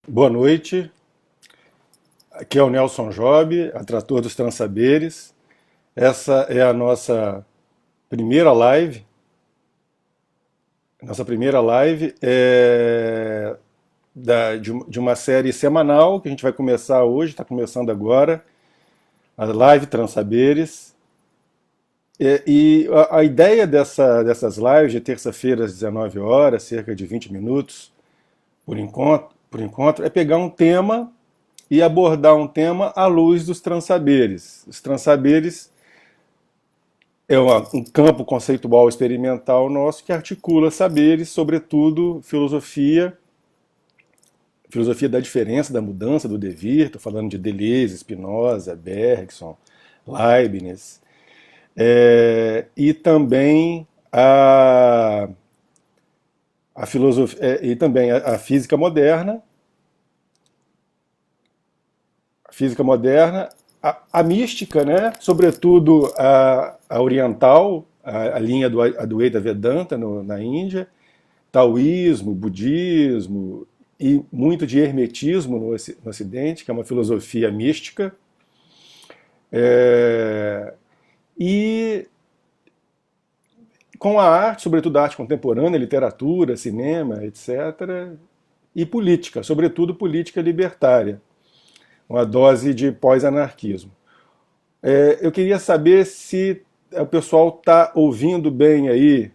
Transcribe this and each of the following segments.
Boa noite, aqui é o Nelson Job, atrator dos Transaberes. Essa é a primeira live. Nossa primeira live é de uma série semanal que a gente vai começar hoje, está começando agora, a live Transaberes. A ideia dessas lives de terça-feira às 19 horas, cerca de 20 minutos por encontro, é pegar um tema e abordar um tema à luz dos transaberes. Os transaberes é um campo conceitual experimental nosso que articula saberes, sobretudo filosofia da diferença, da mudança, do devir. Estou falando de Deleuze, Spinoza, Bergson, Leibniz, e também a filosofia, e também a física moderna, a mística, né? Sobretudo a oriental, a linha do Advaita Vedanta na Índia, taoísmo, budismo e muito de hermetismo no Ocidente, que é uma filosofia mística, e com a arte, sobretudo a arte contemporânea, literatura, cinema, etc., e política, sobretudo política libertária, uma dose de pós-anarquismo. Eu queria saber se o pessoal está ouvindo bem aí.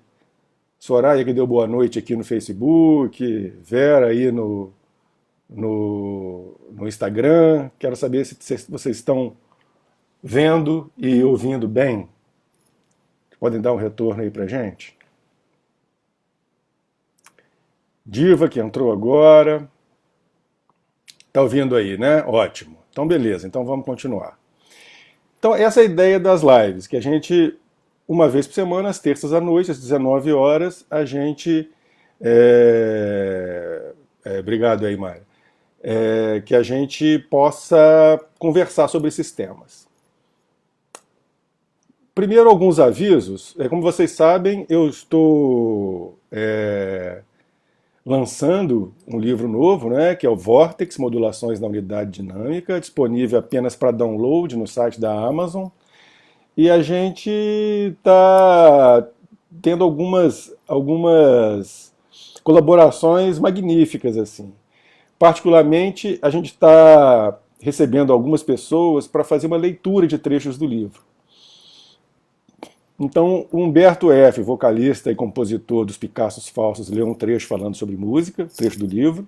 Soraya, que deu boa noite aqui no Facebook, Vera aí no Instagram. Quero saber se vocês estão vendo e ouvindo bem. Podem dar um retorno aí pra gente? Diva, que entrou agora. Tá ouvindo aí, né? Ótimo. Então, beleza. Então, vamos continuar. Então, essa é a ideia das lives, que a gente, uma vez por semana, às terças à noite, às 19 horas, a gente... obrigado aí, Mário. Que a gente possa conversar sobre esses temas. Primeiro, alguns avisos. Como vocês sabem, eu estou lançando um livro novo, né, que é o Vortex, Modulações na Unidade Dinâmica, disponível apenas para download no site da Amazon. E a gente está tendo algumas colaborações magníficas, assim. Particularmente, a gente está recebendo algumas pessoas para fazer uma leitura de trechos do livro. Então, o Humberto F., vocalista e compositor dos Picassos Falsos, leu um trecho falando sobre música, trecho do livro.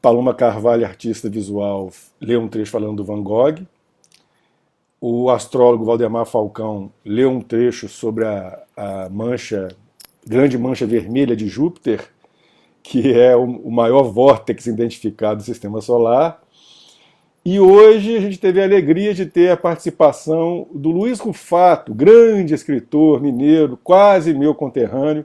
Paloma Carvalho, artista visual, leu um trecho falando do Van Gogh. O astrólogo Valdemar Falcão leu um trecho sobre a grande mancha vermelha de Júpiter, que é o maior vórtex identificado do Sistema Solar. E hoje a gente teve a alegria de ter a participação do Luiz Rufato, grande escritor mineiro, quase meu conterrâneo.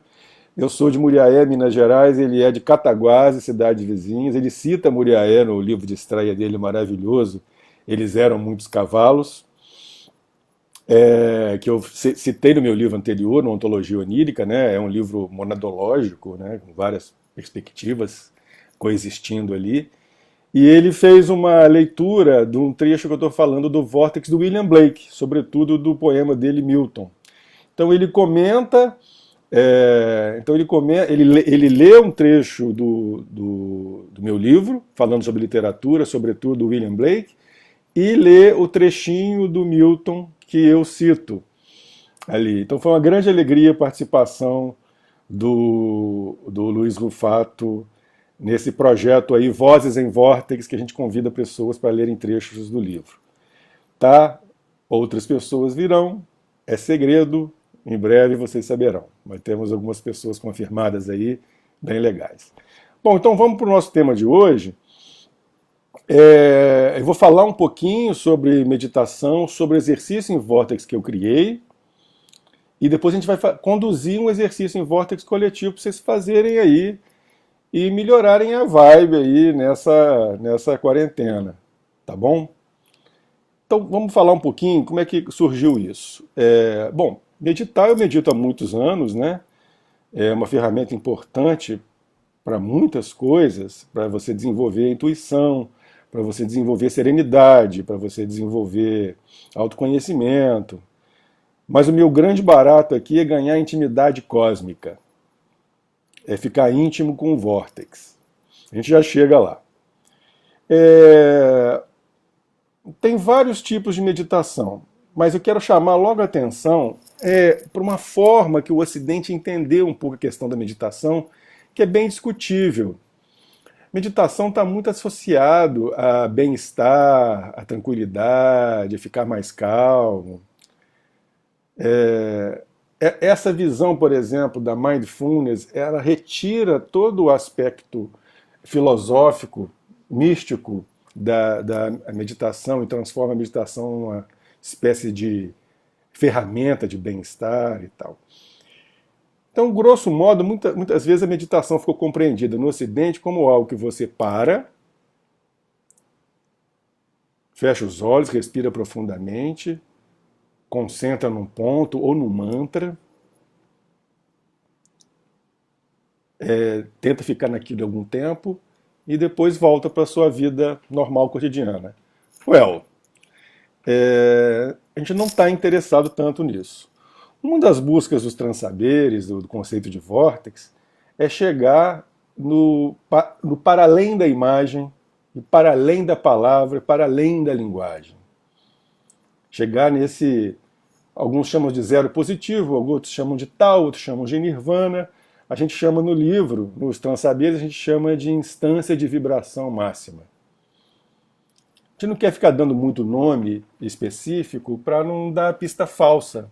Eu sou de Muriaé, Minas Gerais, ele é de Cataguases, cidades vizinhas. Ele cita Muriaé no livro de estreia dele maravilhoso, Eles Eram Muitos Cavalos, que eu citei no meu livro anterior, no Ontologia Onírica, né? É um livro monadológico, né? Com várias perspectivas coexistindo ali. E ele fez uma leitura de um trecho que eu estou falando do Vórtex do William Blake, sobretudo do poema dele, Milton. Então ele comenta, ele lê um trecho do meu livro, falando sobre literatura, sobretudo do William Blake, e lê o trechinho do Milton que eu cito ali. Então foi uma grande alegria a participação do Luiz Rufato nesse projeto aí, Vozes em Vórtex, que a gente convida pessoas para lerem trechos do livro. Tá? Outras pessoas virão, é segredo, em breve vocês saberão. Mas temos algumas pessoas confirmadas aí, bem legais. Bom, então vamos para o nosso tema de hoje. Eu vou falar um pouquinho sobre meditação, sobre o exercício em vórtex que eu criei, e depois a gente vai conduzir um exercício em vórtex coletivo para vocês fazerem aí e melhorarem a vibe aí nessa quarentena, tá bom? Então vamos falar um pouquinho como é que surgiu isso. Bom, meditar eu medito há muitos anos, né? É uma ferramenta importante para muitas coisas, para você desenvolver a intuição, para você desenvolver serenidade, para você desenvolver autoconhecimento. Mas o meu grande barato aqui é ganhar intimidade cósmica, é ficar íntimo com o vórtex. A gente já chega lá. Tem vários tipos de meditação, mas eu quero chamar logo a atenção para uma forma que o Ocidente entendeu um pouco a questão da meditação, que é bem discutível. Meditação está muito associado a bem-estar, a tranquilidade, a ficar mais calmo. Essa visão, por exemplo, da mindfulness, ela retira todo o aspecto filosófico, místico da meditação e transforma a meditação numa espécie de ferramenta de bem-estar e tal. Então, grosso modo, muitas vezes a meditação ficou compreendida no Ocidente como algo que você para, fecha os olhos, respira profundamente, concentra num ponto ou num mantra, tenta ficar naquilo algum tempo e depois volta para a sua vida normal, cotidiana. A gente não está interessado tanto nisso. Uma das buscas dos transsaberes, do conceito de vórtex, é chegar no para além da imagem, e para além da palavra, para além da linguagem. Chegar nesse, alguns chamam de zero positivo, outros chamam de tal, outros chamam de nirvana. A gente chama no livro, nos transsaberes, a gente chama de instância de vibração máxima. A gente não quer ficar dando muito nome específico para não dar pista falsa.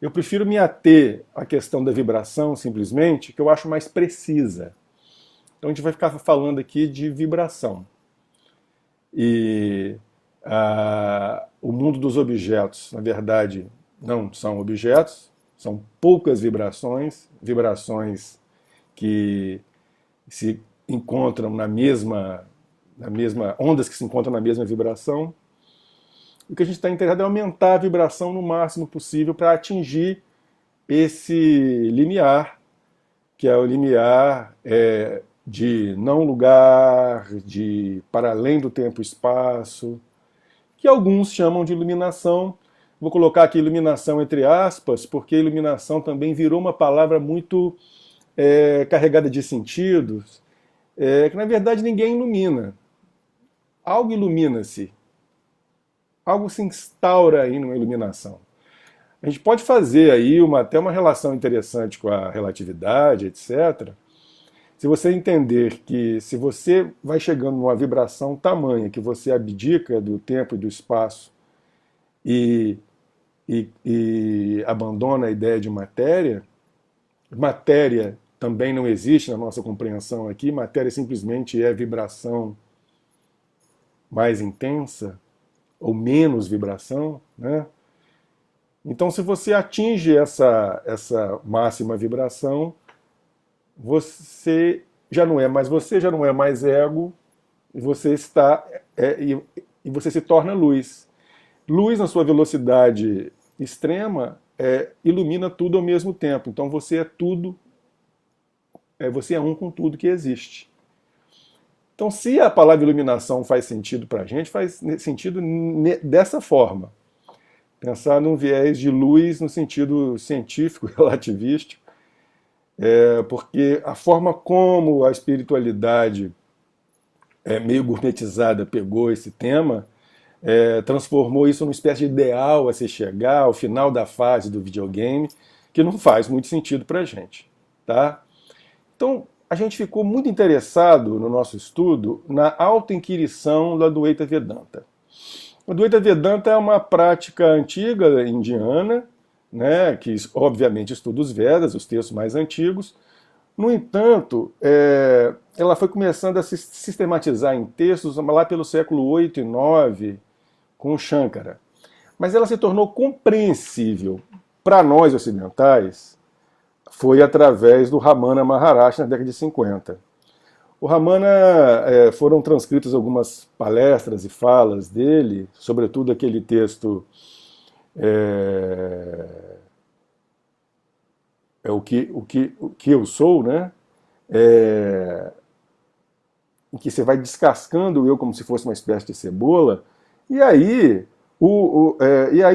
Eu prefiro me ater à questão da vibração, simplesmente, que eu acho mais precisa. Então a gente vai ficar falando aqui de vibração. E o mundo dos objetos, na verdade, não são objetos, são poucas vibrações, vibrações que se encontram na mesma ondas que se encontram na mesma vibração. O que a gente está interessado é aumentar a vibração no máximo possível para atingir esse limiar, que é o limiar de não lugar, de para além do tempo e espaço, que alguns chamam de iluminação. Vou colocar aqui iluminação entre aspas, porque iluminação também virou uma palavra muito carregada de sentidos, que na verdade ninguém ilumina. Algo ilumina-se. Algo se instaura aí numa iluminação. A gente pode fazer aí até uma relação interessante com a relatividade, etc. Se você entender que se você vai chegando numa vibração tamanha que você abdica do tempo e do espaço e abandona a ideia de matéria, matéria também não existe na nossa compreensão aqui, matéria simplesmente é vibração mais intensa, ou menos vibração, né? Então, se você atinge essa máxima vibração, você já não é mais você, já não é mais ego, e você está e você se torna luz. Luz, na sua velocidade extrema, ilumina tudo ao mesmo tempo. Então, você é tudo, você é um com tudo que existe. Então, se a palavra iluminação faz sentido para a gente, faz sentido dessa forma. Pensar num viés de luz no sentido científico, relativístico, porque a forma como a espiritualidade meio gourmetizada pegou esse tema, transformou isso numa espécie de ideal a se chegar ao final da fase do videogame, que não faz muito sentido para a gente. Tá? Então, a gente ficou muito interessado no nosso estudo na autoinquirição do Advaita Vedanta. O Advaita Vedanta é uma prática antiga indiana, né, que obviamente estuda os Vedas, os textos mais antigos. No entanto, ela foi começando a se sistematizar em textos lá pelo século 8 e 9, com Shankara. Mas ela se tornou compreensível para nós ocidentais foi através do Ramana Maharshi na década de 50. O Ramana, foram transcritas algumas palestras e falas dele, sobretudo aquele texto o que eu sou, né? em que você vai descascando o eu como se fosse uma espécie de cebola, e aí o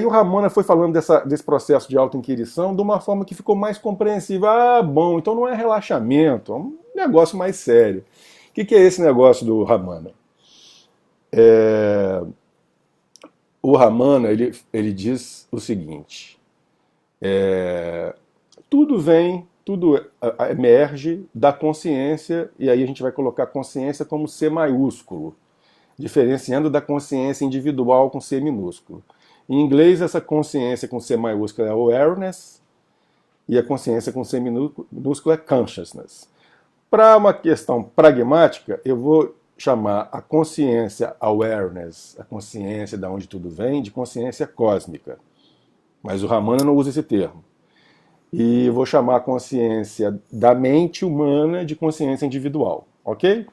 Ramona foi falando desse processo de autoinquirição de uma forma que ficou mais compreensível. Ah, bom, então não é relaxamento, é um negócio mais sério. O que é esse negócio do Ramana? O Ramana, ele diz o seguinte, tudo emerge da consciência, e aí a gente vai colocar consciência como C maiúsculo, diferenciando da consciência individual com C minúsculo. Em inglês, essa consciência com C maiúsculo é awareness, e a consciência com C minúsculo é consciousness. Para uma questão pragmática, eu vou chamar a consciência awareness, a consciência de onde tudo vem, de consciência cósmica. Mas o Ramana não usa esse termo. E vou chamar a consciência da mente humana de consciência individual, ok?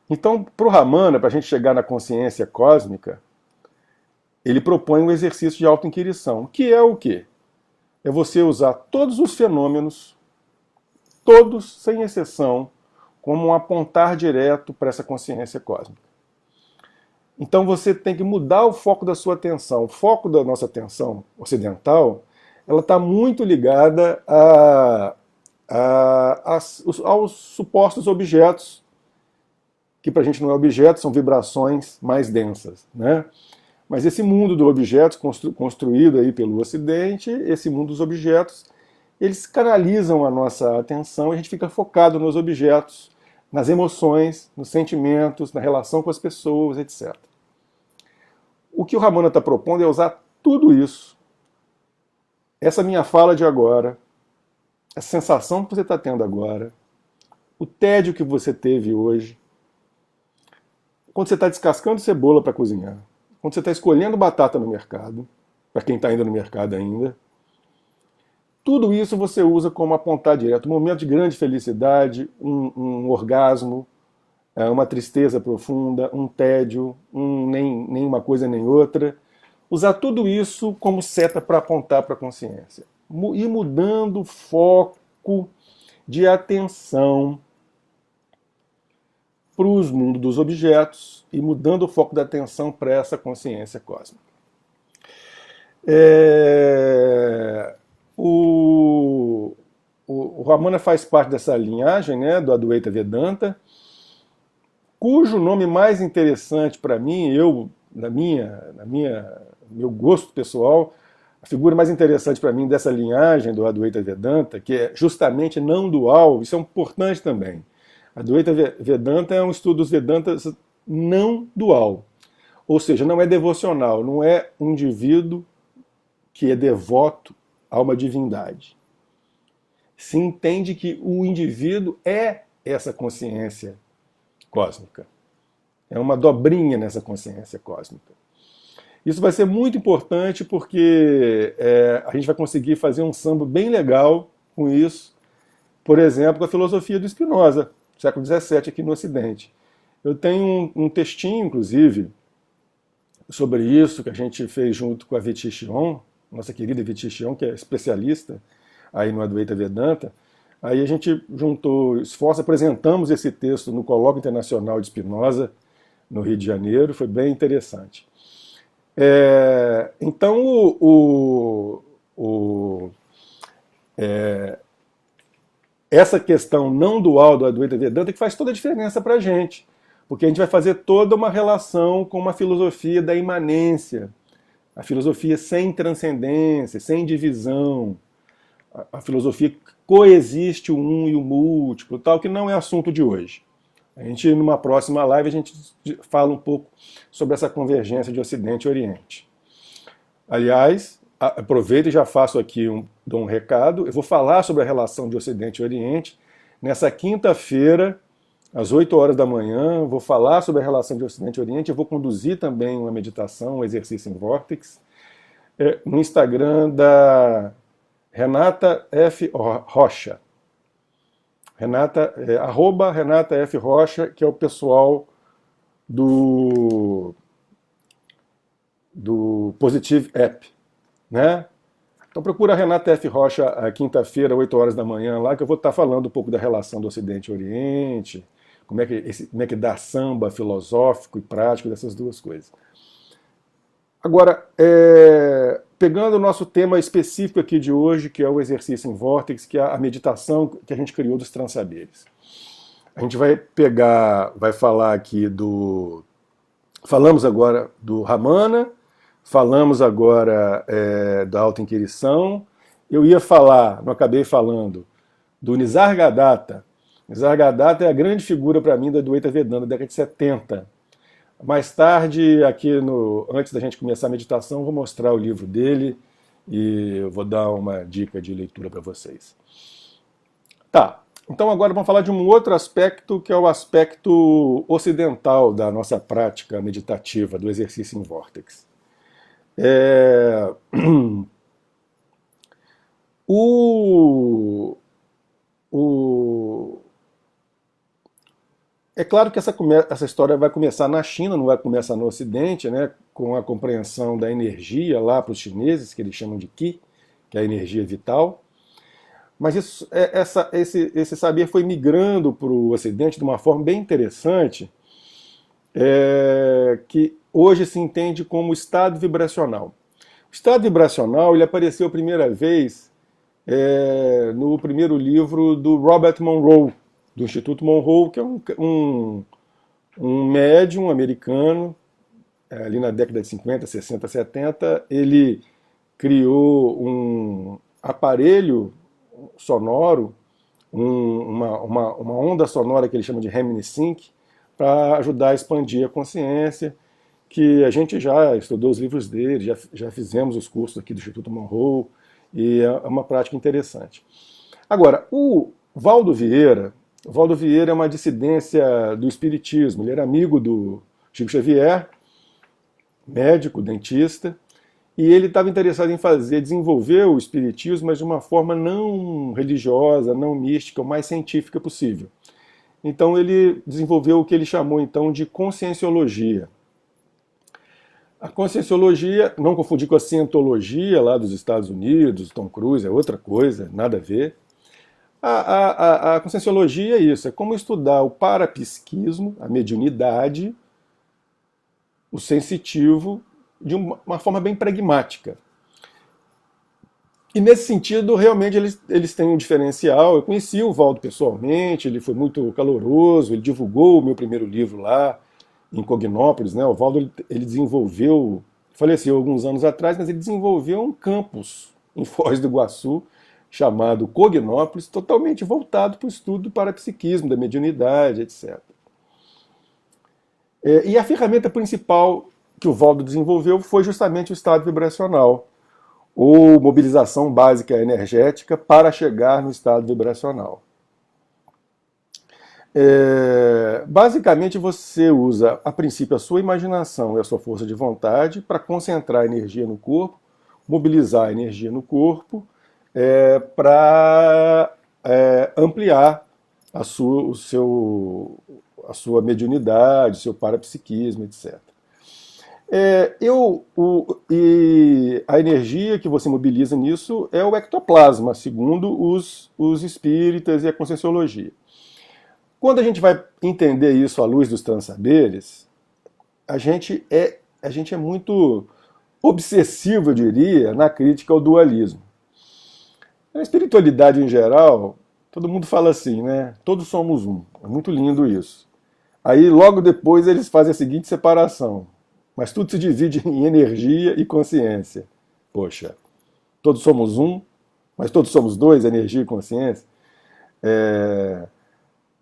Então, para o Ramana, para a gente chegar na consciência cósmica, ele propõe um exercício de autoinquirição, que é o quê? É você usar todos os fenômenos, todos, sem exceção, como um apontar direto para essa consciência cósmica. Então você tem que mudar o foco da sua atenção. O foco da nossa atenção ocidental, ela está muito ligada aos supostos objetos, que para a gente não é objeto, são vibrações mais densas, né? Mas esse mundo dos objetos construído aí pelo Ocidente, esse mundo dos objetos, eles canalizam a nossa atenção e a gente fica focado nos objetos, nas emoções, nos sentimentos, na relação com as pessoas, etc. O que o Ramana está propondo é usar tudo isso, essa minha fala de agora, a sensação que você está tendo agora, o tédio que você teve hoje, quando você está descascando cebola para cozinhar, quando você está escolhendo batata no mercado, para quem está ainda no mercado ainda, tudo isso você usa como apontar direto. Um momento de grande felicidade, um orgasmo, uma tristeza profunda, um tédio, nem uma coisa nem outra. Usar tudo isso como seta para apontar para a consciência. E mudando o foco de atenção para os mundos dos objetos e mudando o foco da atenção para essa consciência cósmica. O Ramana faz parte dessa linhagem, né, do Advaita Vedanta, cujo nome mais interessante para mim, meu gosto pessoal, a figura mais interessante para mim dessa linhagem do Advaita Vedanta, que é justamente não dual, isso é importante também. Advaita Vedanta é um estudo dos Vedantas não dual, ou seja, não é devocional, não é um indivíduo que é devoto a uma divindade. Se entende que o indivíduo é essa consciência cósmica. É uma dobrinha nessa consciência cósmica. Isso vai ser muito importante porque a gente vai conseguir fazer um samba bem legal com isso, por exemplo, com a filosofia do Spinoza, século XVII, aqui no Ocidente. Eu tenho um textinho, inclusive, sobre isso, que a gente fez junto com a Viti Shion, nossa querida Viti Shion, que é especialista aí no Advaita Vedanta. Aí a gente juntou esforços, apresentamos esse texto no Colóquio Internacional de Spinoza, no Rio de Janeiro, foi bem interessante. Então, essa questão não dual do Advaita Vedanta que faz toda a diferença para a gente, porque a gente vai fazer toda uma relação com uma filosofia da imanência, a filosofia sem transcendência, sem divisão, a filosofia que coexiste o um e o múltiplo, tal, que não é assunto de hoje. A gente, numa próxima live, a gente fala um pouco sobre essa convergência de Ocidente e Oriente. Aliás, aproveito e já faço aqui dou um recado. Eu vou falar sobre a relação de Ocidente e Oriente nessa quinta-feira, às 8 horas da manhã. Vou falar sobre a relação de Ocidente e Oriente. Eu vou conduzir também uma meditação, um exercício em Vortex, no Instagram da Renata F. Rocha. Arroba Renata F. Rocha, que é o pessoal do Positive App, né? Então procura a Renata F. Rocha a quinta-feira, 8 horas da manhã, lá, que eu vou estar falando um pouco da relação do Ocidente e Oriente, como é que dá samba filosófico e prático dessas duas coisas. Agora, pegando o nosso tema específico aqui de hoje, que é o exercício em vórtex, que é a meditação que a gente criou dos transsaberes. A gente vai falar aqui falamos agora do Ramana, falamos agora da autoinquirição. Eu ia falar, não acabei falando, do Nisargadatta. Nisargadatta é a grande figura para mim da Advaita Vedanta, da década de 70. Mais tarde, antes da gente começar a meditação, vou mostrar o livro dele e eu vou dar uma dica de leitura para vocês. Tá, então agora vamos falar de um outro aspecto, que é o aspecto ocidental da nossa prática meditativa, do exercício em vórtex. É claro que essa história vai começar na China, não vai começar no Ocidente, né, com a compreensão da energia lá para os chineses, que eles chamam de Qi, que é a energia vital. Mas esse saber foi migrando para o Ocidente de uma forma bem interessante, que hoje se entende como estado vibracional. O estado vibracional ele apareceu a primeira vez no primeiro livro do Robert Monroe, do Instituto Monroe, que é um médium americano, ali na década de 50, 60, 70. Ele criou um aparelho sonoro, uma onda sonora que ele chama de reminiscing, para ajudar a expandir a consciência, que a gente já estudou os livros dele, já fizemos os cursos aqui do Instituto Monroe, e é uma prática interessante. Agora, o Valdo Vieira é uma dissidência do espiritismo, ele era amigo do Chico Xavier, médico, dentista, e ele estava interessado em desenvolver o espiritismo, mas de uma forma não religiosa, não mística, o mais científica possível. Então ele desenvolveu o que ele chamou então de conscienciologia. A conscienciologia, não confundir com a cientologia lá dos Estados Unidos, Tom Cruise, é outra coisa, nada a ver. A conscienciologia é isso, é como estudar o parapsiquismo, a mediunidade, o sensitivo, de uma forma bem pragmática. E nesse sentido, realmente, eles têm um diferencial. Eu conheci o Valdo pessoalmente, ele foi muito caloroso, ele divulgou o meu primeiro livro lá, em Cognópolis, né? O Valdo ele desenvolveu, faleceu alguns anos atrás, mas ele desenvolveu um campus em Foz do Iguaçu, chamado Cognópolis, totalmente voltado para o estudo do parapsiquismo, da mediunidade, etc. E a ferramenta principal que o Valdo desenvolveu foi justamente o estado vibracional, ou mobilização básica energética para chegar no estado vibracional. Basicamente você usa, a princípio, a sua imaginação e a sua força de vontade para concentrar a energia no corpo, mobilizar a energia no corpo, para ampliar a sua mediunidade, o seu parapsiquismo, etc. E a energia que você mobiliza nisso é o ectoplasma, segundo os espíritas e a conscienciologia. Quando a gente vai entender isso à luz dos transsaberes, a gente é muito obsessivo, eu diria, na crítica ao dualismo. Na espiritualidade em geral, todo mundo fala assim, né? Todos somos um. É muito lindo isso. Aí logo depois eles fazem a seguinte separação. Mas tudo se divide em energia e consciência. Poxa, todos somos um, mas todos somos dois, energia e consciência.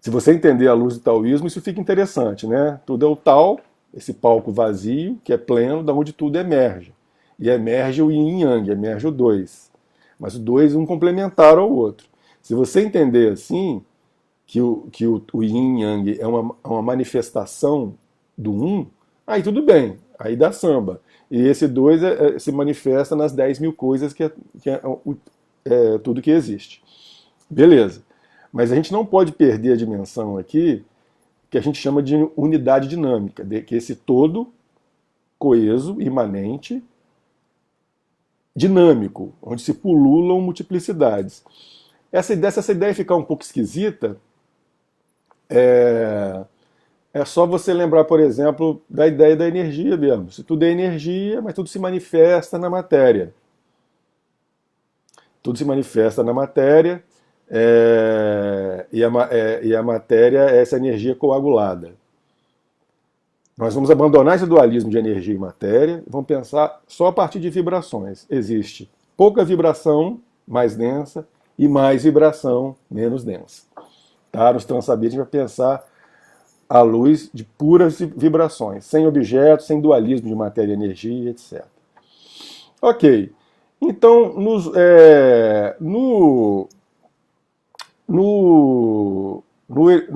Se você entender a luz do taoísmo, isso fica interessante, né? Tudo é o Tao, esse palco vazio, que é pleno, da onde tudo emerge. E emerge o yin e yang, emerge o dois. Mas o dois um complementar ao outro. Se você entender assim, que o yin e yang é uma manifestação do um, aí tudo bem, aí dá samba. E esse dois se manifesta nas 10.000 coisas que é tudo que existe. Beleza. Mas a gente não pode perder a dimensão aqui, que a gente chama de unidade dinâmica, que esse todo coeso, imanente, dinâmico, onde se pululam multiplicidades. Essa ideia ficar um pouco esquisita, é só você lembrar, por exemplo, da ideia da energia mesmo. Se tudo é energia, mas tudo se manifesta na matéria. Tudo se manifesta na matéria, e a matéria é essa energia coagulada. Nós vamos abandonar esse dualismo de energia e matéria e vamos pensar só a partir de vibrações. Existe pouca vibração, mais densa, e mais vibração, menos densa. Tá? Nos Transabias a gente vai pensar à luz de puras vibrações, sem objetos, sem dualismo de matéria e energia, etc. Ok. Então, no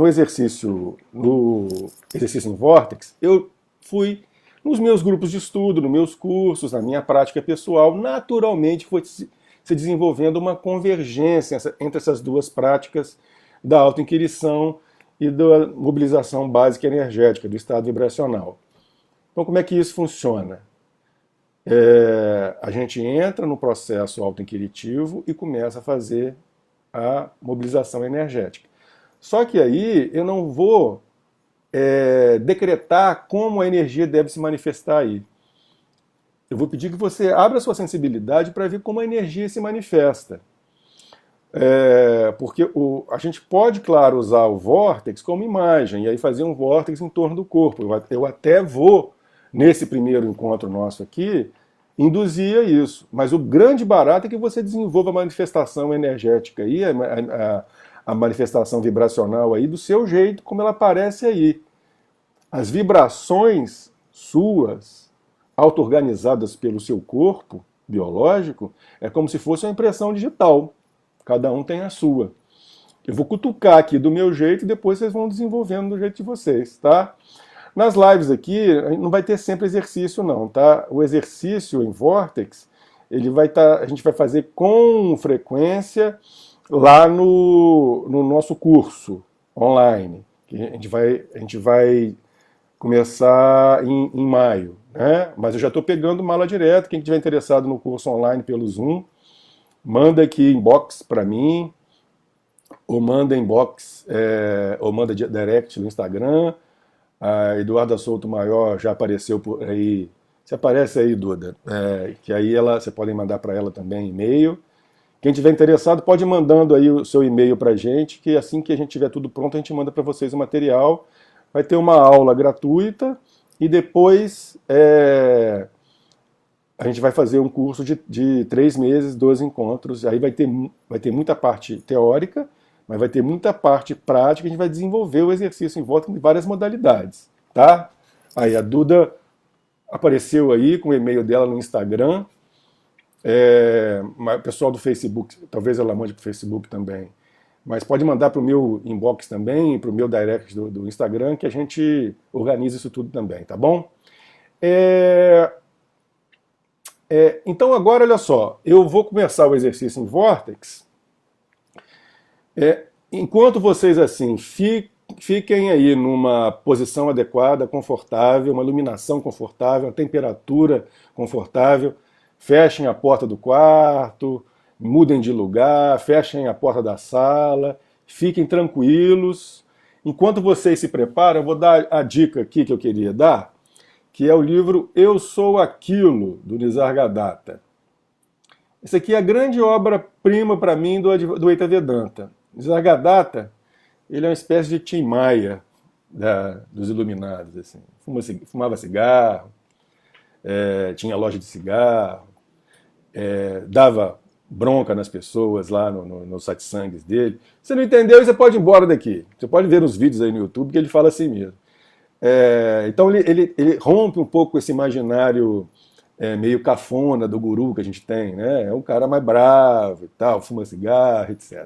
exercício em Vortex, eu fui nos meus grupos de estudo, nos meus cursos, na minha prática pessoal, naturalmente foi se desenvolvendo uma convergência entre essas duas práticas da autoinquirição e da mobilização básica energética, do estado vibracional. Então, como é que isso funciona? A gente entra no processo autoinquiritivo e começa a fazer a mobilização energética. Só que aí eu não vou decretar como a energia deve se manifestar aí. Eu vou pedir que você abra a sua sensibilidade para ver como a energia se manifesta. Porque a gente pode, claro, usar o vórtex como imagem, e aí fazer um vórtex em torno do corpo. Eu até vou, nesse primeiro encontro nosso aqui, induzir a isso. Mas o grande barato é que você desenvolva a manifestação energética aí, a manifestação vibracional aí do seu jeito, como ela aparece aí. As vibrações suas, auto-organizadas pelo seu corpo biológico, é como se fosse uma impressão digital. Cada um tem a sua. Eu vou cutucar aqui do meu jeito e depois vocês vão desenvolvendo do jeito de vocês, tá? Nas lives aqui, não vai ter sempre exercício não, tá? O exercício em Vortex, a gente vai fazer com frequência lá no nosso curso online, que a gente vai começar em maio, né? Mas eu já estou pegando mala direto. Quem estiver interessado no curso online pelo Zoom, manda aqui inbox para mim, ou manda inbox, ou manda direct no Instagram. A Eduarda Souto Maior já apareceu por aí. Você aparece aí, Duda, que aí você pode mandar para ela também e-mail. Quem tiver interessado pode ir mandando aí o seu e-mail para a gente, que assim que a gente tiver tudo pronto, a gente manda para vocês o material. Vai ter uma aula gratuita e depois a gente vai fazer um curso de 3 meses, 12 encontros. Aí vai ter muita parte teórica, mas vai ter muita parte prática. A gente vai desenvolver o exercício em volta de várias modalidades, tá? Aí a Duda apareceu aí com o e-mail dela no Instagram. O pessoal do Facebook, talvez ela mande para o Facebook também. Mas pode mandar para o meu inbox também, para o meu direct do Instagram, que a gente organiza isso tudo também, tá bom? Então agora, olha só, eu vou começar o exercício em Vortex. Enquanto vocês assim fiquem aí numa posição adequada, confortável, uma iluminação confortável, uma temperatura confortável, fechem a porta do quarto, mudem de lugar, fechem a porta da sala, fiquem tranquilos. Enquanto vocês se preparam, eu vou dar a dica aqui que eu queria dar, que é o livro Eu Sou Aquilo, do Nisargadatta. Essa aqui é a grande obra-prima para mim do Advaita Vedanta. Nisargadatta, ele é uma espécie de Tim Maia dos iluminados. Assim. Fumava cigarro, tinha loja de cigarro, dava bronca nas pessoas lá nos satsangs dele. Você não entendeu, você pode ir embora daqui. Você pode ver nos vídeos aí no YouTube que ele fala assim mesmo. Então ele rompe um pouco esse imaginário meio cafona do guru que a gente tem, né? É um cara mais bravo e tal, fuma cigarro, etc.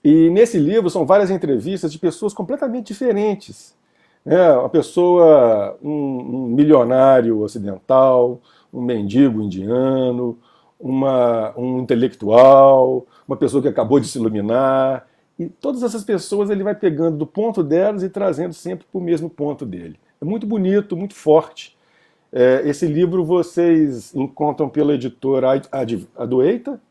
E nesse livro são várias entrevistas de pessoas completamente diferentes. Uma pessoa, um milionário ocidental, um mendigo indiano, um intelectual, uma pessoa que acabou de se iluminar. E todas essas pessoas ele vai pegando do ponto delas e trazendo sempre para o mesmo ponto dele. É muito bonito, muito forte. Esse livro vocês encontram pela editora Advaita,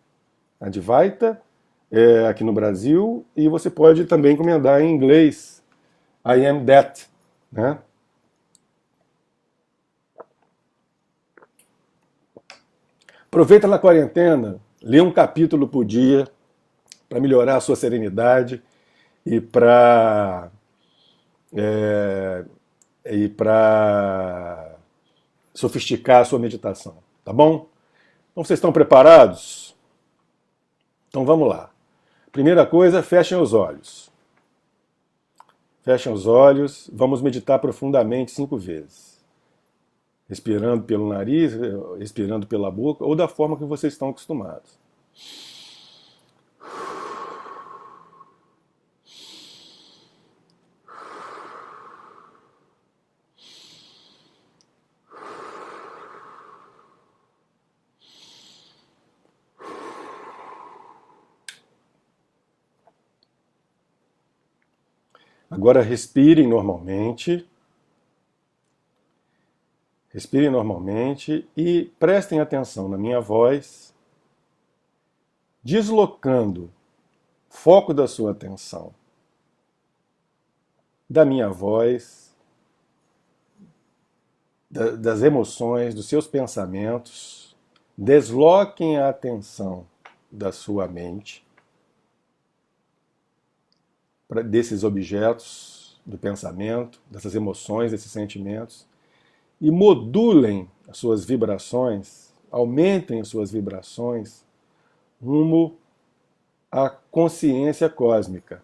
aqui no Brasil, e você pode também encomendar em inglês, I Am That, né? Aproveita na quarentena, lê um capítulo por dia para melhorar a sua serenidade e para sofisticar a sua meditação, tá bom? Então vocês estão preparados? Então vamos lá. Primeira coisa, fechem os olhos. Fechem os olhos, vamos meditar profundamente 5 vezes. Respirando pelo nariz, respirando pela boca, ou da forma que vocês estão acostumados. Agora respirem normalmente. Respirem normalmente e prestem atenção na minha voz, deslocando o foco da sua atenção da minha voz, das emoções, dos seus pensamentos. Desloquem a atenção da sua mente desses objetos do pensamento, dessas emoções, desses sentimentos, e modulem as suas vibrações, aumentem as suas vibrações rumo à consciência cósmica.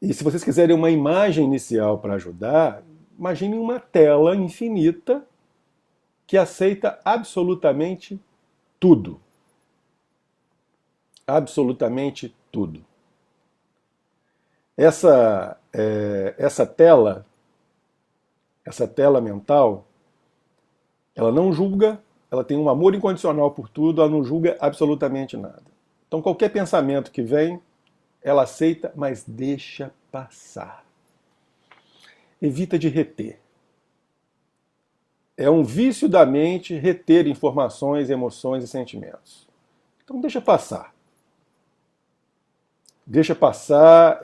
E se vocês quiserem uma imagem inicial para ajudar, imaginem uma tela infinita que aceita absolutamente tudo. Absolutamente tudo. Essa tela mental, ela não julga, ela tem um amor incondicional por tudo, ela não julga absolutamente nada. Então qualquer pensamento que vem, ela aceita, mas deixa passar. Evita de reter. É um vício da mente reter informações, emoções e sentimentos. Então deixa passar. Deixa passar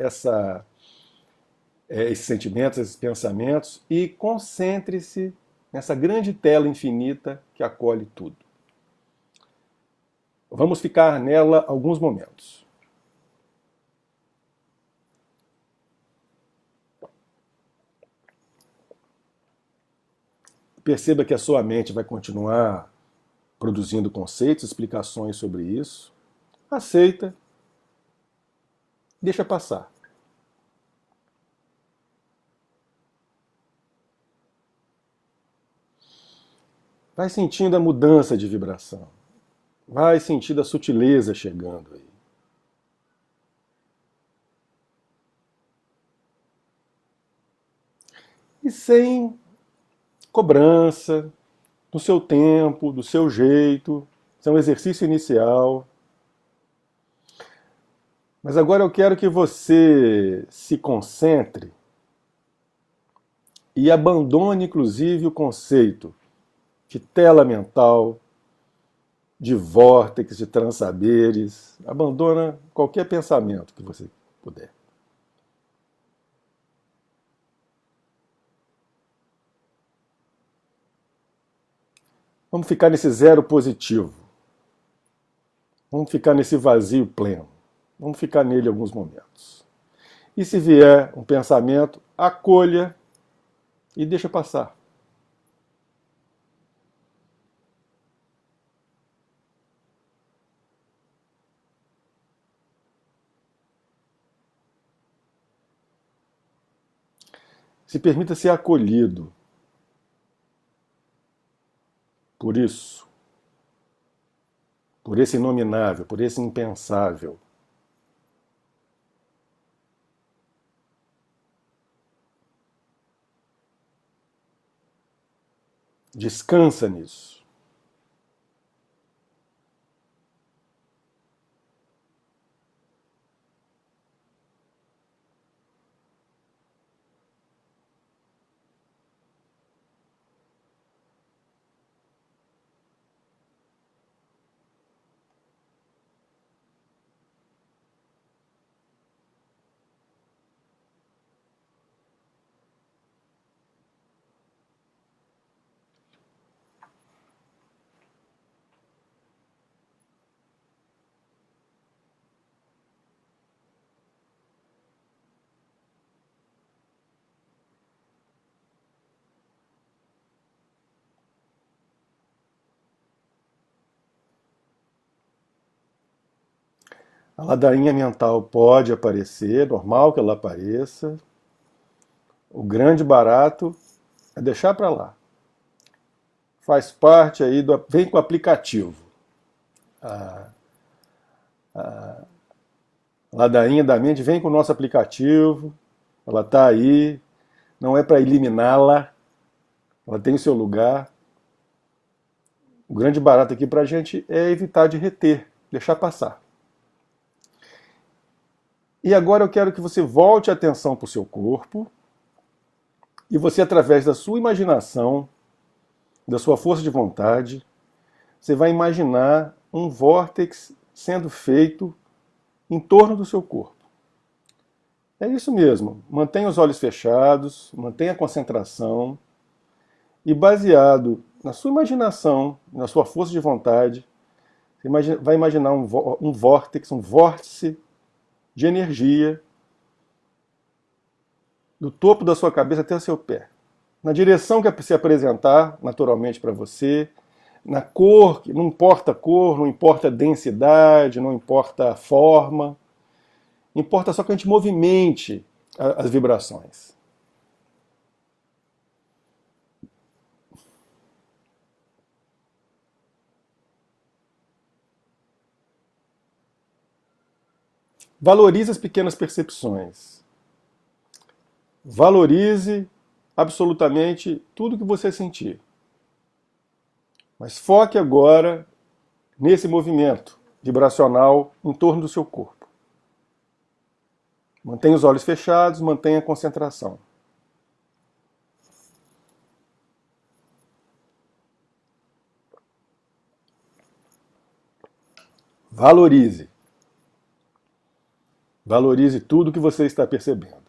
esses sentimentos, esses pensamentos e concentre-se nessa grande tela infinita que acolhe tudo. Vamos ficar nela alguns momentos. Perceba que a sua mente vai continuar produzindo conceitos, explicações sobre isso. Aceita, deixa passar. Vai sentindo a mudança de vibração. Vai sentindo a sutileza chegando aí. E sem cobrança, do seu tempo, do seu jeito. Isso é um exercício inicial. Mas agora eu quero que você se concentre e abandone, inclusive, o conceito de tela mental, de vórtices, de transaberes. Abandona qualquer pensamento que você puder. Vamos ficar nesse zero positivo. Vamos ficar nesse vazio pleno. Vamos ficar nele alguns momentos. E se vier um pensamento, acolha e deixa passar. Se permita ser acolhido por isso, por esse inominável, por esse impensável. Descansa nisso. A ladainha mental pode aparecer, normal que ela apareça. O grande barato é deixar para lá. Faz parte aí do. Vem com o aplicativo. A ladainha da mente vem com o nosso aplicativo. Ela está aí. Não é para eliminá-la. Ela tem o seu lugar. O grande barato aqui para a gente é evitar de reter, deixar passar. E agora eu quero que você volte a atenção para o seu corpo e você, através da sua imaginação, da sua força de vontade, você vai imaginar um vórtex sendo feito em torno do seu corpo. É isso mesmo. Mantenha os olhos fechados, mantenha a concentração e, baseado na sua imaginação, na sua força de vontade, você vai imaginar um vórtex, um vórtice de energia do topo da sua cabeça até o seu pé. Na direção que se apresentar naturalmente para você, na cor, não importa a cor, não importa a densidade, não importa a forma, importa só que a gente movimente as vibrações. Valorize as pequenas percepções. Valorize absolutamente tudo que você sentir. Mas foque agora nesse movimento vibracional em torno do seu corpo. Mantenha os olhos fechados, mantenha a concentração. Valorize. Valorize tudo que você está percebendo.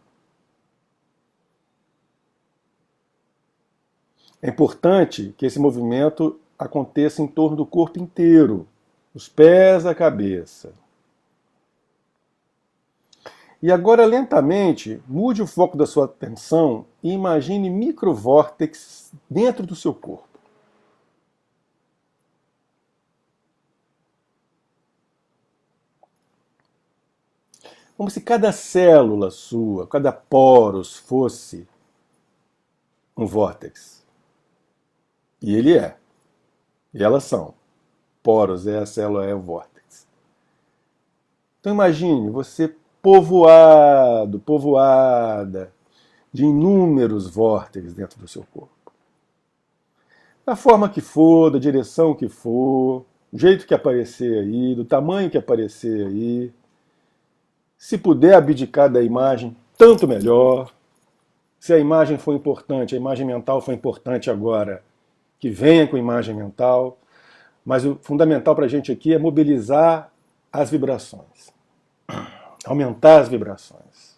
É importante que esse movimento aconteça em torno do corpo inteiro, dos pés à cabeça. E agora, lentamente, mude o foco da sua atenção e imagine microvórtices dentro do seu corpo. Como se cada célula sua, cada poros fosse um vórtex. E ele é. E elas são. Poros é a célula, é o vórtex. Então imagine você povoada de inúmeros vórtices dentro do seu corpo. Da forma que for, da direção que for, do jeito que aparecer aí, do tamanho que aparecer aí. Se puder abdicar da imagem, tanto melhor. Se a imagem for importante, a imagem mental for importante agora, que venha com imagem mental. Mas o fundamental para a gente aqui é mobilizar as vibrações. Aumentar as vibrações.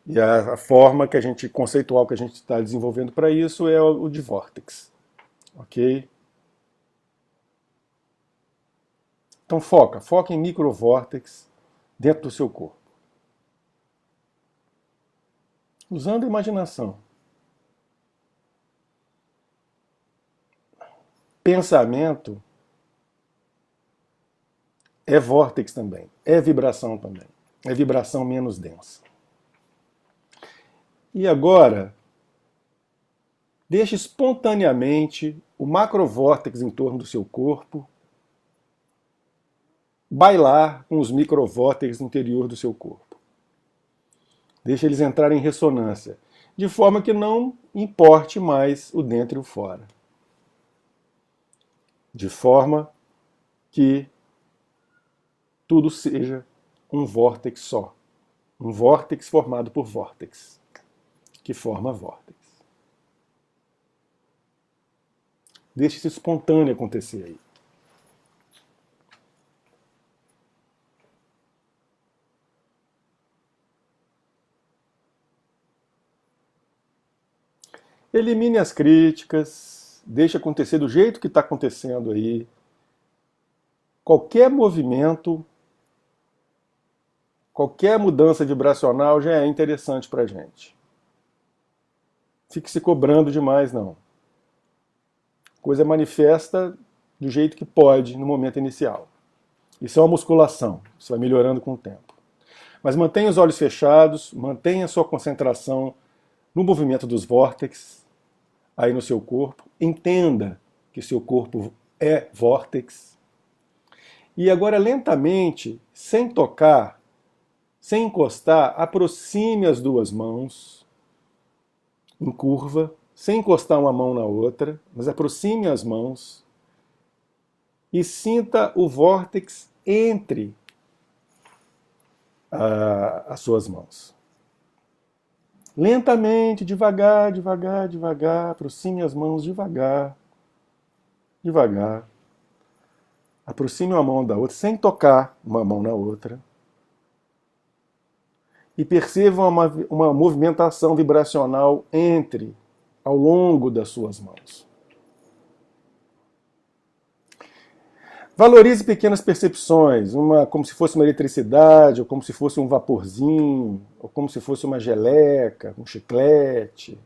E a forma que a gente, conceitual que a gente está desenvolvendo para isso é o de vórtex. Ok? Então foca em microvórtex dentro do seu corpo. Usando a imaginação. Pensamento é vórtex também, é vibração também. É vibração menos densa. E agora, deixe espontaneamente o macrovórtex em torno do seu corpo bailar com os microvórtex no interior do seu corpo. Deixe eles entrarem em ressonância, de forma que não importe mais o dentro e o fora. De forma que tudo seja um vórtex só. Um vórtex formado por vórtex, que forma vórtex. Deixe isso espontâneo acontecer aí. Elimine as críticas, deixe acontecer do jeito que está acontecendo aí. Qualquer movimento, qualquer mudança vibracional já é interessante para a gente. Fique se cobrando demais, não. Coisa manifesta do jeito que pode no momento inicial. Isso é uma musculação, isso vai melhorando com o tempo. Mas mantenha os olhos fechados, mantenha a sua concentração no movimento dos vórtices aí no seu corpo. Entenda que seu corpo é vórtex. E agora, lentamente, sem tocar, sem encostar, aproxime as duas mãos em curva, sem encostar uma mão na outra, mas aproxime as mãos e sinta o vórtex entre as suas mãos. Lentamente, devagar, devagar, devagar, aproxime as mãos devagar, devagar. Aproxime uma mão da outra, sem tocar uma mão na outra. E perceba uma movimentação vibracional ao longo das suas mãos. Valorize pequenas percepções, como se fosse uma eletricidade, ou como se fosse um vaporzinho, ou como se fosse uma geleca, um chiclete.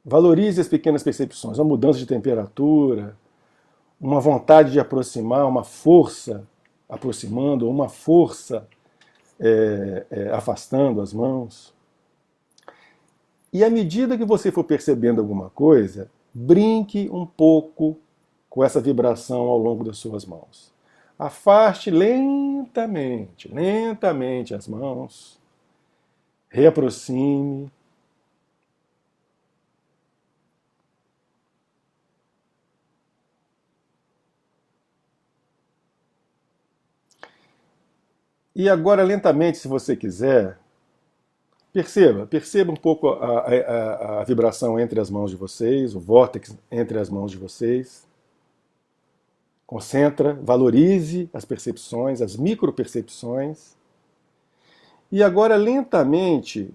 Valorize as pequenas percepções, uma mudança de temperatura, uma vontade de aproximar, uma força aproximando, ou uma força afastando as mãos. E à medida que você for percebendo alguma coisa, brinque um pouco com essa vibração ao longo das suas mãos. Afaste lentamente, lentamente as mãos, reaproxime. E agora, lentamente, se você quiser, perceba um pouco a vibração entre as mãos de vocês, o vórtice entre as mãos de vocês. Concentra, valorize as percepções, as micropercepções. E agora, lentamente,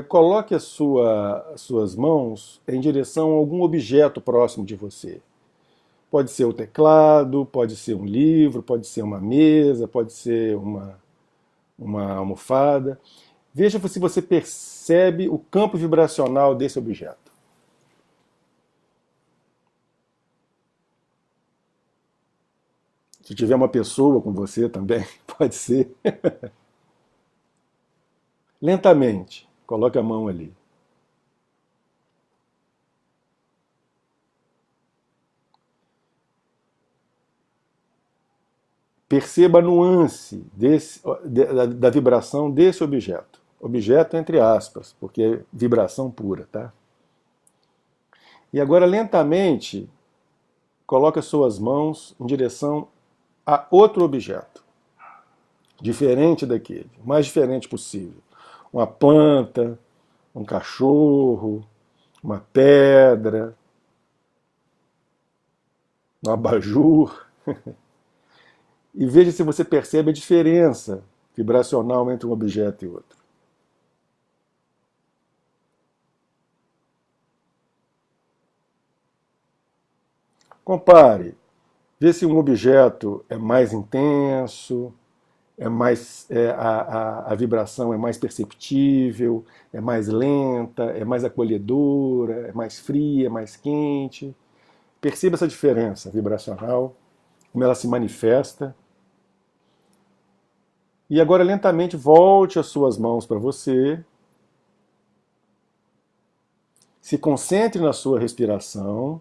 coloque as suas mãos em direção a algum objeto próximo de você. Pode ser o teclado, pode ser um livro, pode ser uma mesa, pode ser uma almofada. Veja se você percebe o campo vibracional desse objeto. Se tiver uma pessoa com você também, pode ser. Lentamente, coloque a mão ali. Perceba a nuance da vibração desse objeto. Objeto entre aspas, porque é vibração pura, tá? E agora, lentamente, coloque as suas mãos em direção a outro objeto, diferente daquele, o mais diferente possível. Uma planta, um cachorro, uma pedra, um abajur. E veja se você percebe a diferença vibracional entre um objeto e outro. Compare. Vê se um objeto é mais intenso, a vibração é mais perceptível, é mais lenta, é mais acolhedora, é mais fria, é mais quente. Perceba essa diferença vibracional, como ela se manifesta. E agora, lentamente, volte as suas mãos para você. Se concentre na sua respiração.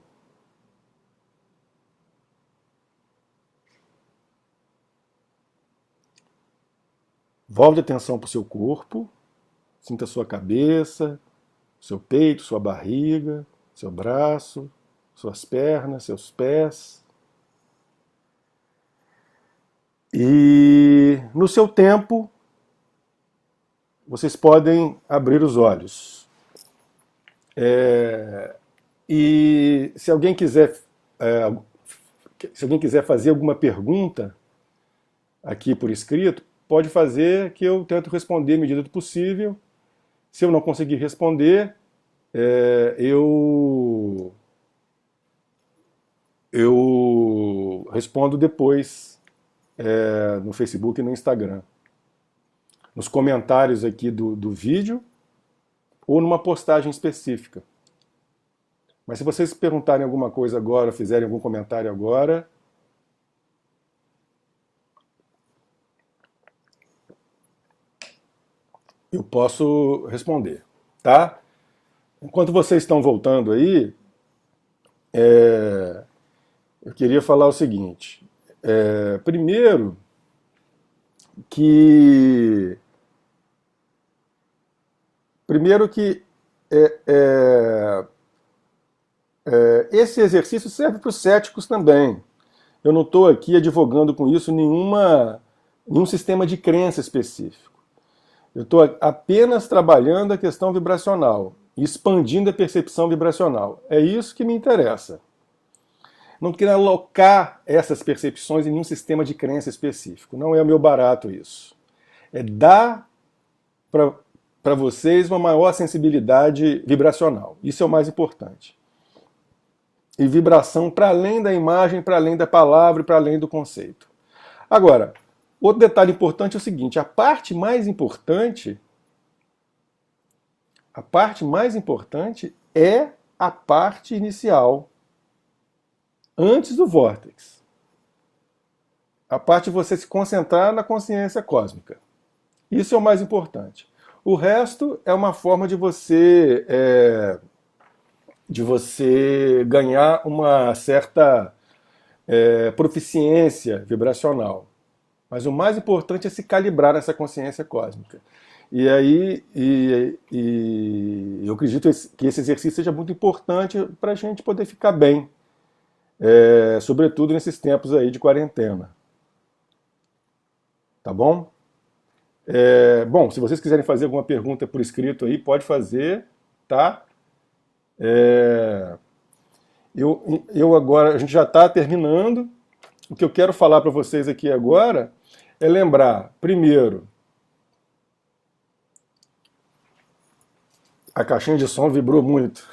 Volte a atenção para o seu corpo. Sinta a sua cabeça, seu peito, sua barriga, seu braço, suas pernas, seus pés. E no seu tempo, vocês podem abrir os olhos. E se alguém quiser fazer alguma pergunta aqui por escrito, pode fazer, que eu tento responder à medida do possível. Se eu não conseguir responder, eu respondo depois no Facebook e no Instagram, nos comentários aqui do vídeo ou numa postagem específica. Mas se vocês perguntarem alguma coisa agora, fizerem algum comentário agora, eu posso responder, tá? Enquanto vocês estão voltando aí, eu queria falar o seguinte. Primeiro, que primeiro que é, é, esse exercício serve para os céticos também. Eu não estou aqui advogando com isso nenhum sistema de crença específico. Eu estou apenas trabalhando a questão vibracional, expandindo a percepção vibracional. É isso que me interessa. Não quero alocar essas percepções em nenhum sistema de crença específico. Não é o meu barato isso. É dar para vocês uma maior sensibilidade vibracional. Isso é o mais importante. E vibração para além da imagem, para além da palavra, para além do conceito. Agora, outro detalhe importante é o seguinte: a parte mais importante é a parte inicial, antes do vórtex. A parte de você se concentrar na consciência cósmica. Isso é o mais importante. O resto é uma forma de você ganhar uma certa proficiência vibracional. Mas o mais importante é se calibrar nessa consciência cósmica. E aí, eu acredito que esse exercício seja muito importante para a gente poder ficar bem, sobretudo nesses tempos aí de quarentena. Tá bom? Bom, se vocês quiserem fazer alguma pergunta por escrito aí, pode fazer, tá? Eu agora, a gente já está terminando. O que eu quero falar para vocês aqui agora é lembrar, primeiro, a caixinha de som vibrou muito.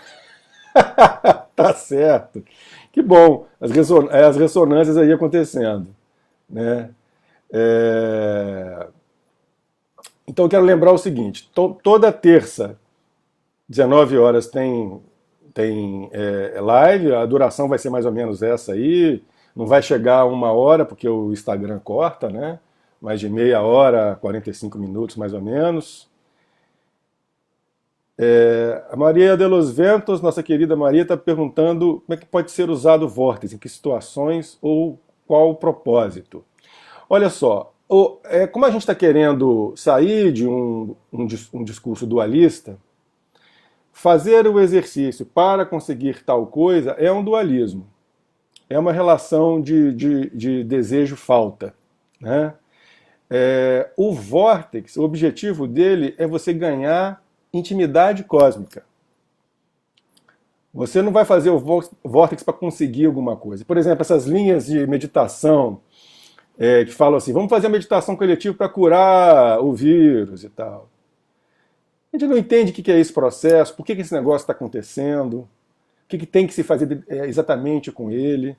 Tá certo. Que bom, as ressonâncias aí acontecendo, né? Então eu quero lembrar o seguinte: toda terça, 19 horas, tem live, a duração vai ser mais ou menos essa aí, não vai chegar a 1 hora, porque o Instagram corta, né? Mais de meia hora, 45 minutos mais ou menos. A Maria de los Ventos, nossa querida Maria, está perguntando como é que pode ser usado o vórtice, em que situações ou qual o propósito. Olha só, como a gente está querendo sair de um discurso dualista, fazer o exercício para conseguir tal coisa é um dualismo. É uma relação de desejo-falta, né? O vórtex, o objetivo dele é você ganhar intimidade cósmica. Você não vai fazer o vórtex para conseguir alguma coisa. Por exemplo, essas linhas de meditação que falam assim: vamos fazer a meditação coletiva para curar o vírus e tal. A gente não entende o que é esse processo, por que esse negócio está acontecendo, o que tem que se fazer exatamente com ele.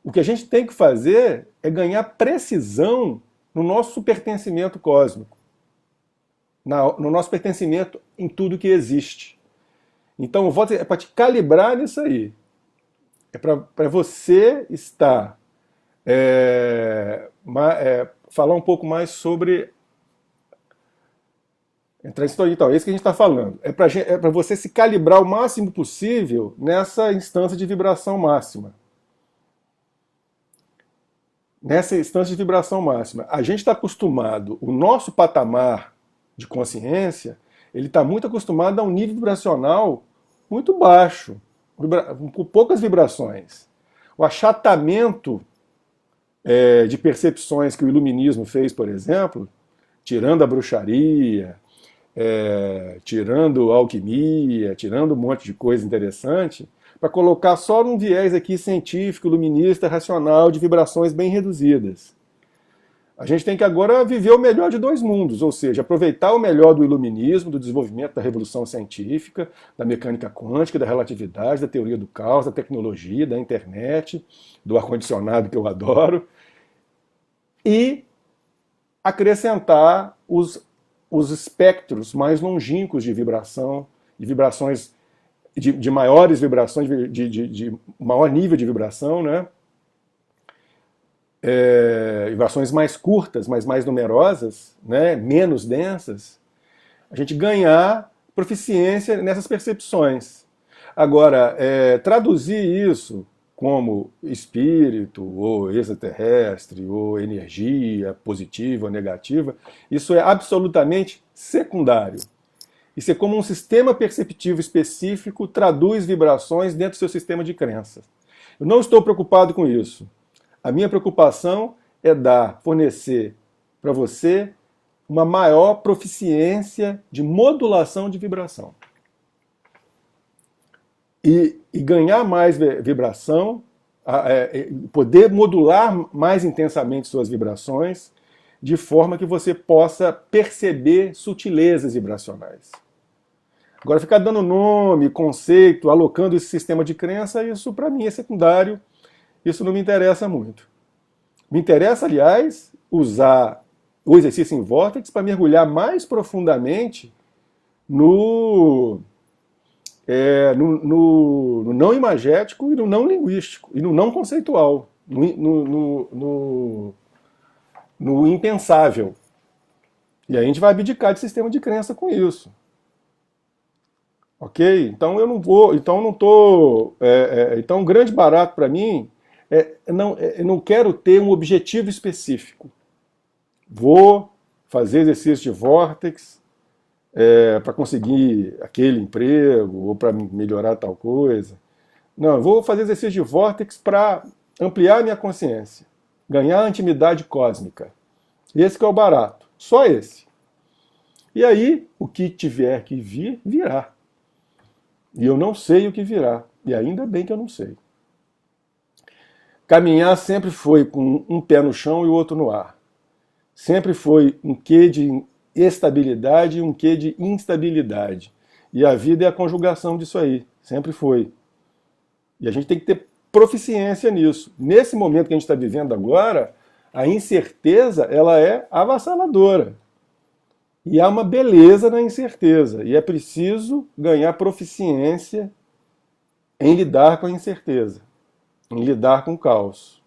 O que a gente tem que fazer é ganhar precisão no nosso pertencimento cósmico, no nosso pertencimento em tudo que existe. Então o voto é para te calibrar nisso aí. É para você estar falar um pouco mais sobre então, é isso que a gente está falando. É para você se calibrar o máximo possível nessa instância de vibração máxima. Nessa instância de vibração máxima. A gente está acostumado, o nosso patamar de consciência, ele está muito acostumado a um nível vibracional muito baixo, com poucas vibrações. O achatamento de percepções que o iluminismo fez, por exemplo, tirando a bruxaria, tirando a alquimia, tirando um monte de coisa interessante, para colocar só num viés aqui científico, iluminista, racional, de vibrações bem reduzidas. A gente tem que agora viver o melhor de dois mundos, ou seja, aproveitar o melhor do iluminismo, do desenvolvimento da revolução científica, da mecânica quântica, da relatividade, da teoria do caos, da tecnologia, da internet, do ar-condicionado que eu adoro, e acrescentar os espectros mais longínquos de vibração, de vibrações de maiores vibrações, de maior nível de vibração, né? Vibrações mais curtas, mas mais numerosas, né? Menos densas, A gente ganhar proficiência nessas percepções. Agora, traduzir isso como espírito, ou extraterrestre, ou energia positiva ou negativa, isso é absolutamente secundário. Isso é como um sistema perceptivo específico traduz vibrações dentro do seu sistema de crenças. Eu não estou preocupado com isso. A minha preocupação é fornecer para você uma maior proficiência de modulação de vibração. E ganhar mais vibração, poder modular mais intensamente suas vibrações, de forma que você possa perceber sutilezas vibracionais. Agora, ficar dando nome, conceito, alocando esse sistema de crença, isso para mim é secundário, isso não me interessa muito. Me interessa, aliás, usar o exercício em vórtex para mergulhar mais profundamente no não imagético e no não linguístico, e no não conceitual, no impensável. E aí a gente vai abdicar de sistema de crença com isso. Ok? Então eu não vou. Então não tô. Então o grande barato para mim eu não quero ter um objetivo específico. Vou fazer exercício de vórtex para conseguir aquele emprego ou para melhorar tal coisa. Não, eu vou fazer exercício de vórtex para ampliar a minha consciência, ganhar a intimidade cósmica. Esse que é o barato. Só esse. E aí, o que tiver que vir, virá. E eu não sei o que virá. E ainda bem que eu não sei. Caminhar sempre foi com um pé no chão e o outro no ar. Sempre foi um quê de estabilidade e um quê de instabilidade. E a vida é a conjugação disso aí. Sempre foi. E a gente tem que ter proficiência nisso. Nesse momento que a gente está vivendo agora, a incerteza ela é avassaladora. E há uma beleza na incerteza. E é preciso ganhar proficiência em lidar com a incerteza, em lidar com o caos.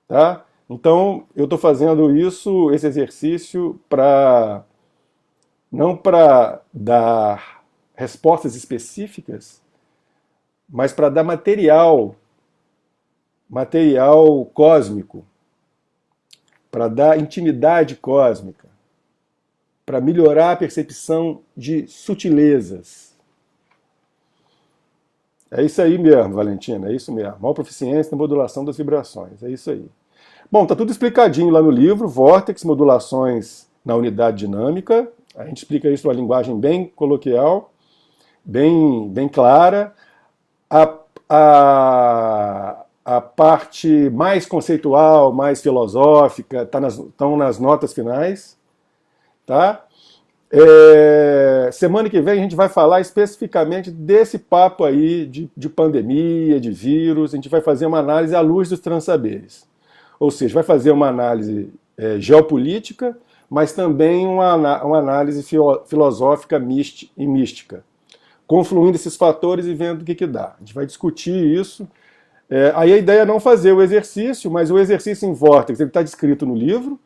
Tá? Então, eu estou fazendo esse exercício, não para dar respostas específicas, mas para dar material cósmico, para dar intimidade cósmica, para melhorar a percepção de sutilezas. É isso aí mesmo, Valentina, é isso mesmo. Maior proficiência na modulação das vibrações, é isso aí. Bom, tá tudo explicadinho lá no livro, Vórtex, modulações na unidade dinâmica. A gente explica isso numa linguagem bem coloquial, bem clara. A parte mais conceitual, mais filosófica, estão nas notas finais. Tá? Semana que vem a gente vai falar especificamente desse papo aí de pandemia, de vírus. A gente vai fazer uma análise à luz dos transsaberes. Ou seja, vai fazer uma análise geopolítica, mas também uma análise filosófica e mística, confluindo esses fatores e vendo o que dá. A gente vai discutir isso. Aí a ideia é não fazer o exercício, mas o exercício em vórtex está descrito no livro.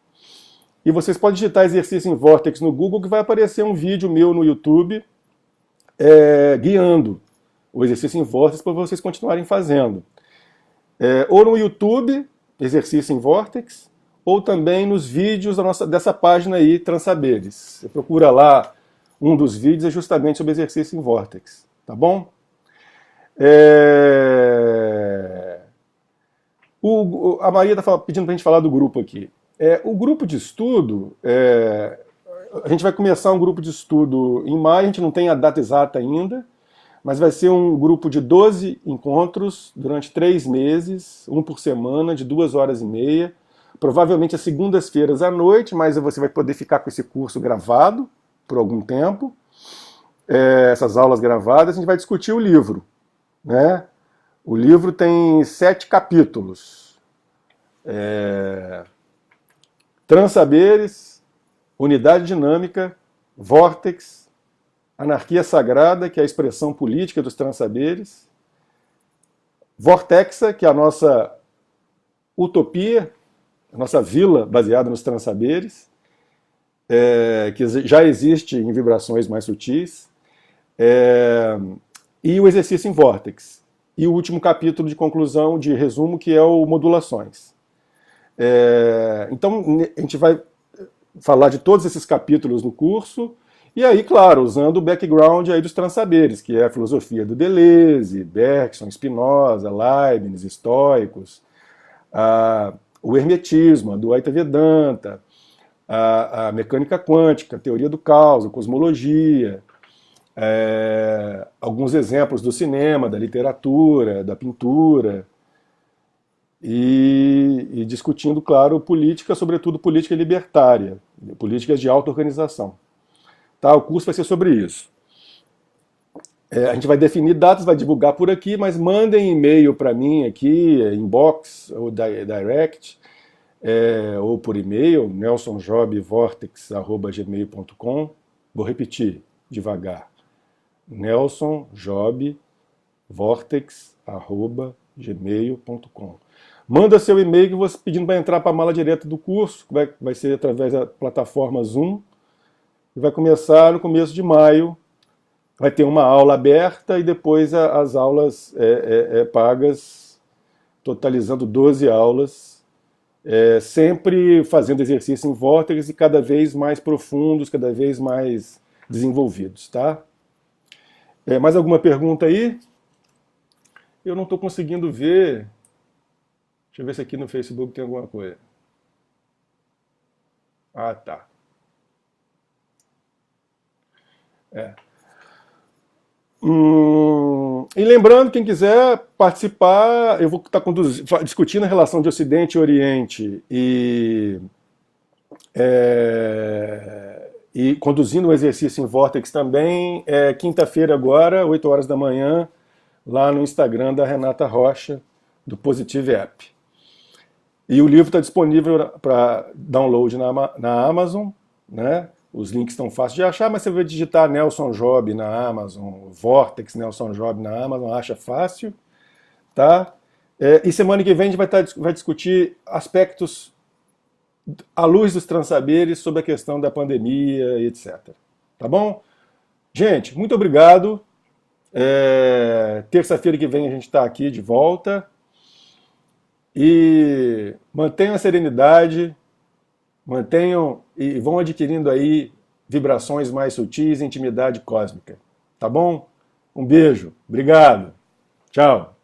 E vocês podem digitar exercício em vórtex no Google, que vai aparecer um vídeo meu no YouTube guiando o exercício em vórtex para vocês continuarem fazendo. Ou no YouTube, exercício em vórtex, ou também nos vídeos dessa página aí, Transsaberes. Você procura lá, um dos vídeos é justamente sobre exercício em vórtex. Tá bom? A Maria está pedindo para a gente falar do grupo aqui. O grupo de estudo, a gente vai começar um grupo de estudo em maio, a gente não tem a data exata ainda, mas vai ser um grupo de 12 encontros durante 3 meses, um por semana, de 2h30, provavelmente às segundas-feiras à noite, mas você vai poder ficar com esse curso gravado por algum tempo, essas aulas gravadas. A gente vai discutir o livro, né? O livro tem 7 capítulos. Transsaberes, Unidade Dinâmica, Vórtex, Anarquia Sagrada, que é a expressão política dos transsaberes, Vortexa, que é a nossa utopia, a nossa vila baseada nos transsaberes, que já existe em vibrações mais sutis, e o exercício em vórtex. E o último capítulo de conclusão, de resumo, que é o modulações. Então, a gente vai falar de todos esses capítulos no curso, e aí, claro, usando o background aí dos transsaberes, que é a filosofia do Deleuze, Bergson, Spinoza, Leibniz, estoicos, o hermetismo, a Advaita Vedanta, a mecânica quântica, a teoria do caos, a cosmologia, alguns exemplos do cinema, da literatura, da pintura, e discutindo, claro, política, sobretudo política libertária, políticas de auto-organização. Tá? O curso vai ser sobre isso. A gente vai definir datas, vai divulgar por aqui, mas mandem e-mail para mim aqui, inbox ou direct, ou por e-mail, nelsonjobvortex@gmail.com. Vou repetir devagar. nelsonjobvortex@gmail.com. Manda seu e-mail que você pedindo para entrar para a mala direta do curso, que vai ser através da plataforma Zoom, e vai começar no começo de maio. Vai ter uma aula aberta e depois as aulas pagas, totalizando 12 aulas, sempre fazendo exercício em vórtices e cada vez mais profundos, cada vez mais desenvolvidos, tá? Mais alguma pergunta aí? Eu não estou conseguindo ver. Deixa eu ver se aqui no Facebook tem alguma coisa. Ah, tá. E lembrando, quem quiser participar, eu vou estar discutindo a relação de Ocidente e Oriente e conduzindo um exercício em Vortex também, quinta-feira agora, 8 horas da manhã, lá no Instagram da Renata Rocha, do Positive App. E o livro está disponível para download na Amazon, né? Os links estão fáceis de achar, mas você vai digitar Nelson Job na Amazon, Vortex Nelson Job na Amazon, acha fácil, tá? E semana que vem a gente vai discutir aspectos à luz dos transsaberes sobre a questão da pandemia e etc. Tá bom? Gente, muito obrigado. Terça-feira que vem a gente está aqui de volta. E mantenham a serenidade, mantenham e vão adquirindo aí vibrações mais sutis e intimidade cósmica. Tá bom? Um beijo. Obrigado. Tchau.